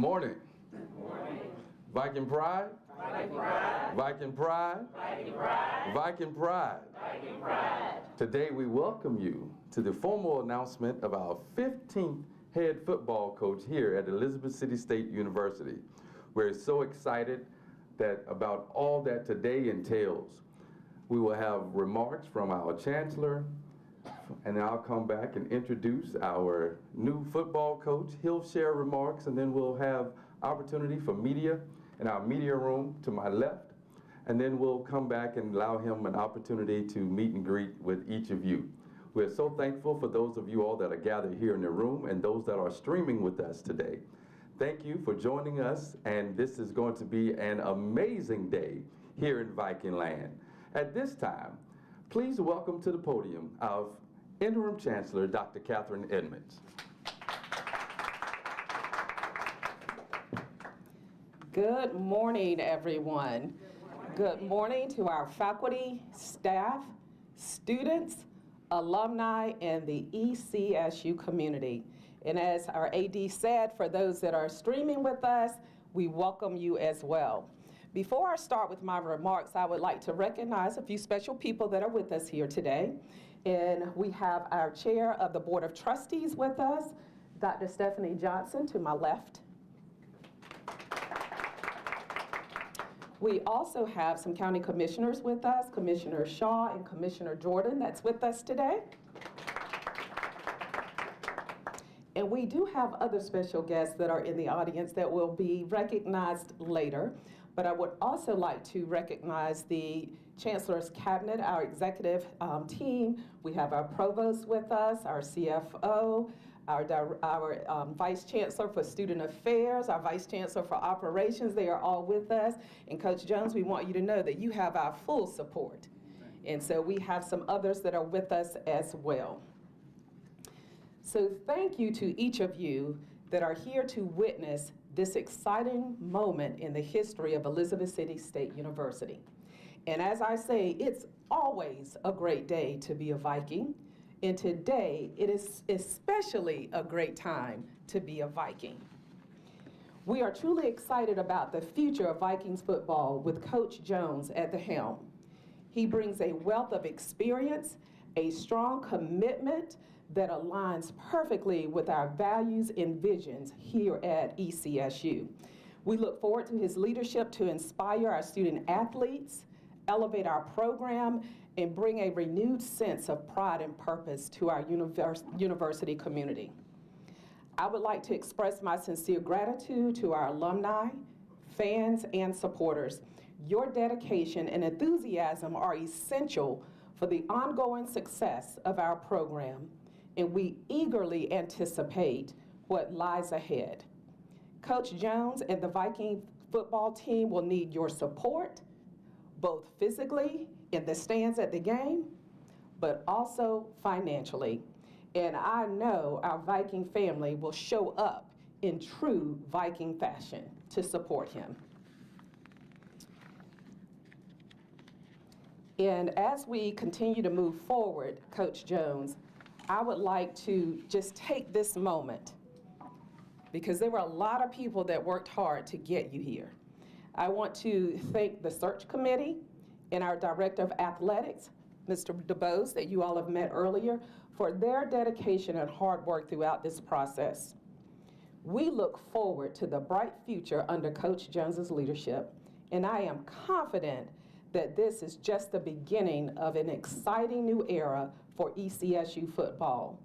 morning. Good morning. Viking Pride? Viking Pride. Viking Pride? Viking Pride. Viking Pride. Viking Pride. Today we welcome you to the formal announcement of our 15th head football coach here at Elizabeth City State University. We're so excited about all that today entails. We will have remarks from our Chancellor, and then I'll come back and introduce our new football coach. He'll share remarks, and then we'll have opportunity for media in our media room to my left, and then we'll come back and allow him an opportunity to meet and greet with each of you. We're so thankful for those of you all that are gathered here in the room and those that are streaming with us today. Thank you for joining us, and this is going to be an amazing day here in Viking land. At this time, please welcome to the podium our Interim Chancellor, Dr. Catherine Edmonds. Good morning, everyone. Good morning to our faculty, staff, students, alumni, and the ECSU community. And as our AD said, for those that are streaming with us, we welcome you as well. Before I start with my remarks, I would like to recognize a few special people that are with us here today. And we have our Chair of the Board of Trustees with us, Dr. Stephanie Johnson, to my left. We also have some county commissioners with us, Commissioner Shaw and Commissioner Jordan, that's with us today. And we do have other special guests that are in the audience that will be recognized later. But I would also like to recognize the Chancellor's Cabinet, our executive team. We have our Provost with us, our CFO, our Vice Chancellor for Student Affairs, our Vice Chancellor for Operations. They are all with us. And Coach Jones, we want you to know that you have our full support. And so we have some others that are with us as well. So thank you to each of you that are here to witness this exciting moment in the history of Elizabeth City State University. And as I say, it's always a great day to be a Viking. And today, it is especially a great time to be a Viking. We are truly excited about the future of Vikings football with Coach Jones at the helm. He brings a wealth of experience, a strong commitment that aligns perfectly with our values and visions here at ECSU. We look forward to his leadership to inspire our student athletes, elevate our program, and bring a renewed sense of pride and purpose to our university community. I would like to express my sincere gratitude to our alumni, fans, and supporters. Your dedication and enthusiasm are essential for the ongoing success of our program, and we eagerly anticipate what lies ahead. Coach Jones and the Viking football team will need your support, both physically in the stands at the game, but also financially. And I know our Viking family will show up in true Viking fashion to support him. And as we continue to move forward, Coach Jones, I would like to just take this moment, because there were a lot of people that worked hard to get you here. I want to thank the search committee and our Director of Athletics, Mr. DeBose, that you all have met earlier, for their dedication and hard work throughout this process. We look forward to the bright future under Coach Jones's leadership, and I am confident that this is just the beginning of an exciting new era for ECSU football.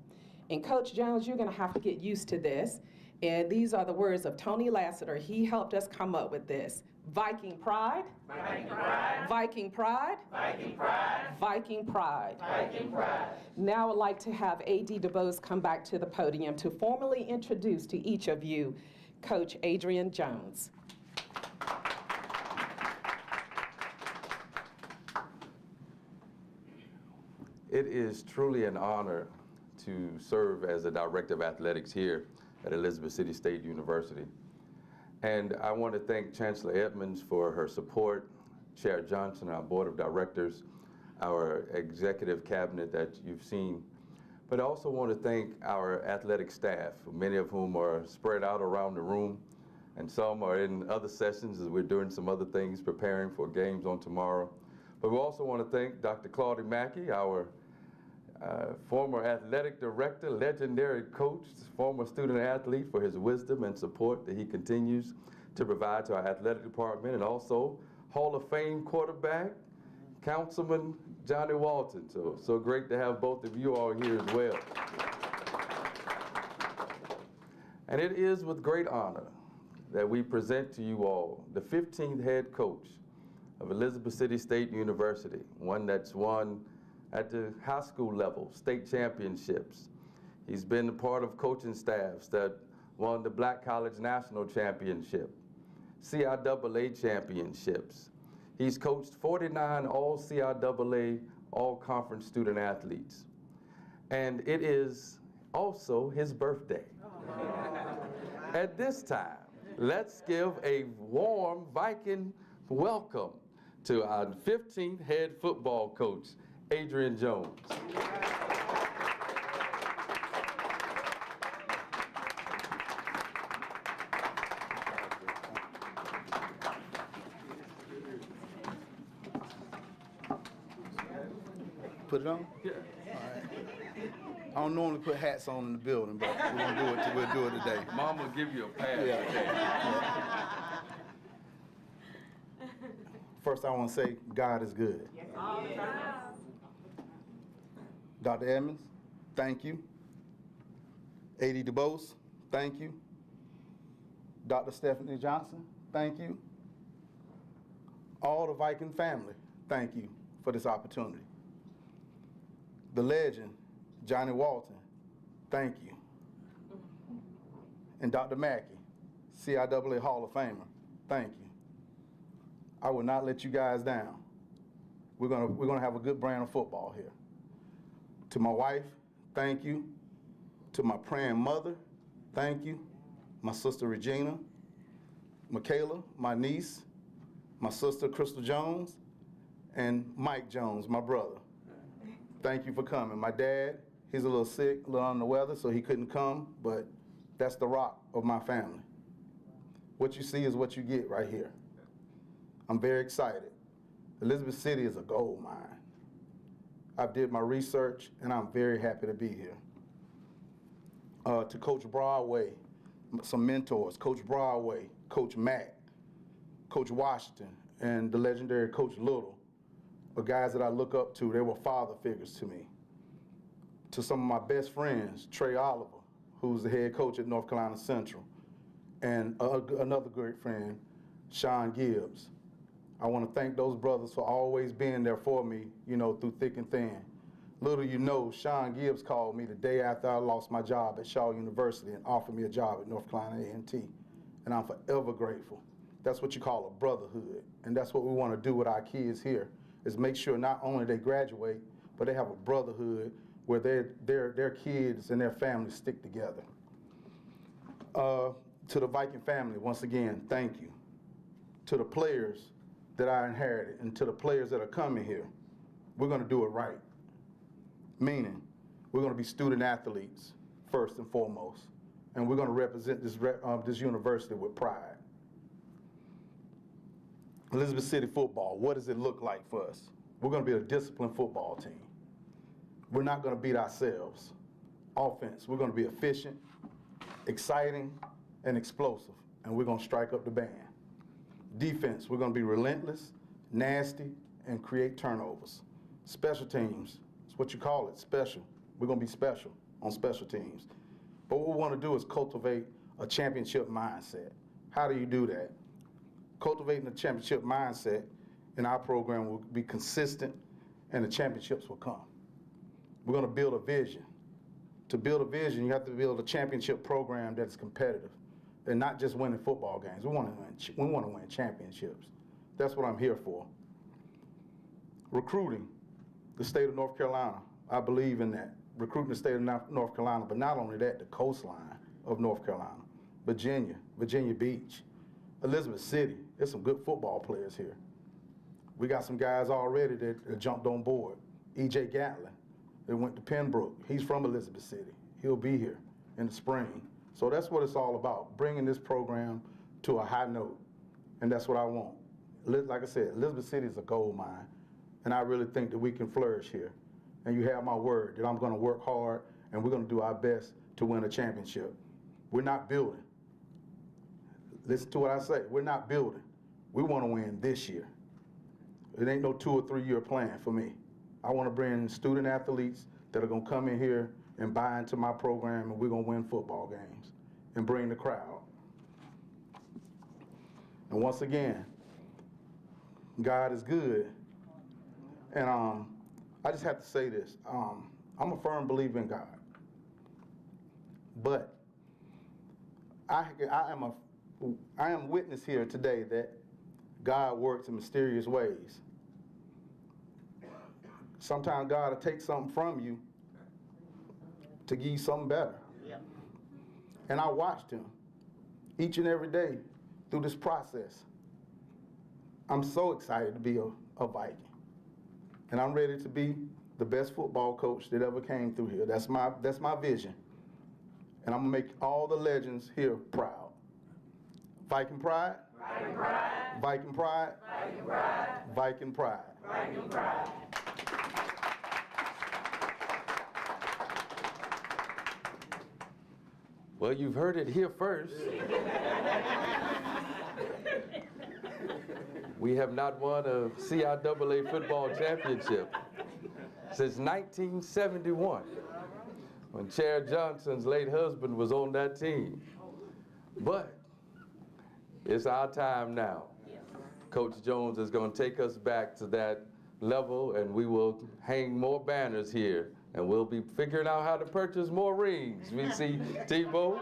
And Coach Jones, you're gonna have to get used to this. And these are the words of Tony Lassiter. He helped us come up with this. Viking pride. Viking pride. Viking pride. Viking pride. Viking pride. Viking pride. Now I'd like to have AD DeBose come back to the podium to formally introduce to each of you Coach Adrian Jones. It is truly an honor to serve as the Director of Athletics here at Elizabeth City State University. And I want to thank Chancellor Edmonds for her support, Chair Johnson, our Board of Directors, our Executive Cabinet that you've seen. But I also want to thank our athletic staff, many of whom are spread out around the room, and some are in other sessions as we're doing some other things, preparing for games on tomorrow. But we also want to thank Dr. Claudia Mackey, our former athletic director, legendary coach, former student athlete, for his wisdom and support that he continues to provide to our athletic department, and also Hall of Fame quarterback, Councilman Johnny Walton. So great to have both of you all here as well. And it is with great honor that we present to you all the 15th head coach of Elizabeth City State University, one that's won at the high school level state championships. He's been a part of coaching staffs that won the Black College National Championship, CIAA championships. He's coached 49 all CIAA, all conference student athletes. And it is also his birthday. At this time, let's give a warm Viking welcome to our 15th head football coach, Adrian Jones. Put it on? Yeah. All right. I don't normally put hats on in the building, but we'll do it today. Mom will give you a pass Yeah. today. First, I want to say God is good. Dr. Edmonds, thank you. A.D. DeBose, thank you. Dr. Stephanie Johnson, thank you. All the Viking family, thank you for this opportunity. The legend, Johnny Walton, thank you. And Dr. Mackey, CIAA Hall of Famer, thank you. I will not let you guys down. We're gonna have a good brand of football here. To my wife, thank you. To my praying mother, thank you. My sister Regina, Michaela, my niece, my sister Crystal Jones, and Mike Jones, my brother. Thank you for coming. My dad, he's a little sick, a little under the weather, so he couldn't come, but that's the rock of my family. What you see is what you get right here. I'm very excited. Elizabeth City is a gold mine. I did my research, and I'm very happy to be here. To Coach Broadway, some mentors, Coach Broadway, Coach Mack, Coach Washington, and the legendary Coach Little, are guys that I look up to. They were father figures to me. To some of my best friends, Trey Oliver, who's the head coach at North Carolina Central, and another great friend, Sean Gibbs. I want to thank those brothers for always being there for me, through thick and thin. Little you know, Sean Gibbs called me the day after I lost my job at Shaw University and offered me a job at North Carolina A&T, and I'm forever grateful. That's what you call a brotherhood, and that's what we want to do with our kids here, is make sure not only they graduate, but they have a brotherhood where their kids and their families stick together. To the Viking family, once again, thank you. To the players that I inherited and to the players that are coming here, we're going to do it right. Meaning, we're going to be student athletes first and foremost, and we're going to represent this university with pride. Elizabeth City football, what does it look like for us? We're going to be a disciplined football team. We're not going to beat ourselves. Offense, we're going to be efficient, exciting, and explosive, and we're going to strike up the band. Defense, we're going to be relentless, nasty, and create turnovers. Special teams, it's what you call it, special. We're going to be special on special teams. But what we want to do is cultivate a championship mindset. How do you do that? Cultivating a championship mindset in our program will be consistent, and the championships will come. We're going to build a vision. To build a vision, you have to build a championship program that's competitive and not just winning football games. We want to win championships. That's what I'm here for. Recruiting the state of North Carolina. I believe in that. Recruiting the state of North Carolina, but not only that, the coastline of North Carolina, Virginia Beach, Elizabeth City. There's some good football players here. We got some guys already that jumped on board. E.J. Gatlin, that went to Pembroke. He's from Elizabeth City. He'll be here in the spring. So that's what it's all about, bringing this program to a high note, and that's what I want. Like I said, Elizabeth City is a gold mine, and I really think that we can flourish here. And you have my word that I'm going to work hard, and we're going to do our best to win a championship. We're not building. Listen to what I say. We're not building. We want to win this year. It ain't no 2 or 3 year plan for me. I want to bring student athletes that are going to come in here and buy into my program, and we're going to win football games and bring the crowd. And once again, God is good. And I just have to say this. I'm a firm believer in God. But I am witness here today that God works in mysterious ways. Sometimes God will take something from you to give you something better. Yep. And I watched him each and every day through this process. I'm so excited to be a Viking. And I'm ready to be the best football coach that ever came through here. That's my vision. And I'm gonna make all the legends here proud. Viking pride. Viking pride. Viking pride. Viking pride. Viking pride. Viking pride. Well, you've heard it here first. We have not won a CIAA football championship since 1971, when Chair Johnson's late husband was on that team. But it's our time now. Coach Jones is going to take us back to that level, and we will hang more banners here, and we'll be figuring out how to purchase more rings. We see Tebow.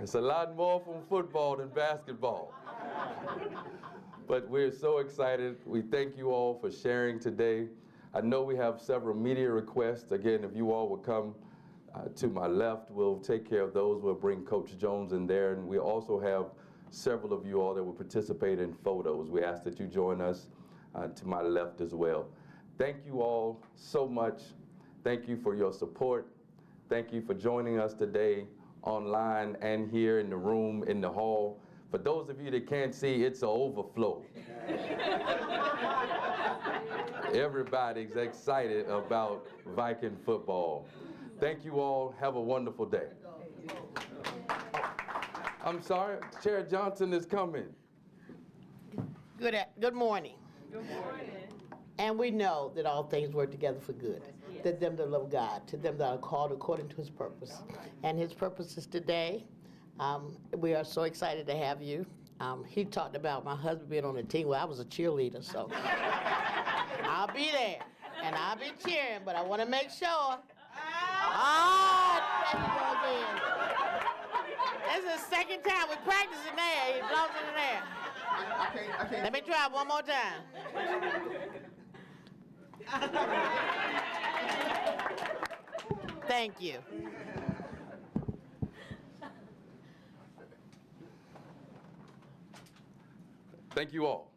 It's a lot more from football than basketball. But we're so excited. We thank you all for sharing today. I know we have several media requests. Again, if you all would come to my left, we'll take care of those. We'll bring Coach Jones in there. And we also have several of you all that will participate in photos. We ask that you join us to my left as well. Thank you all so much. Thank you for your support. Thank you for joining us today online and here in the room, in the hall. For those of you that can't see, it's an overflow. Everybody's excited about Viking football. Thank you all. Have a wonderful day. I'm sorry, Chair Johnson is coming. Good morning. Good morning. And we know that all things work together for good, to them that love God, to them that are called according to his purpose. And his purpose is today. We are so excited to have you. He talked about my husband being on the team. Well, I was a cheerleader, so I'll be there, and I'll be cheering, but I want to make sure. There he goes again. This is the second time we're practicing there. He blows it in there. I can't. Let me try one more time. Thank you. Thank you all.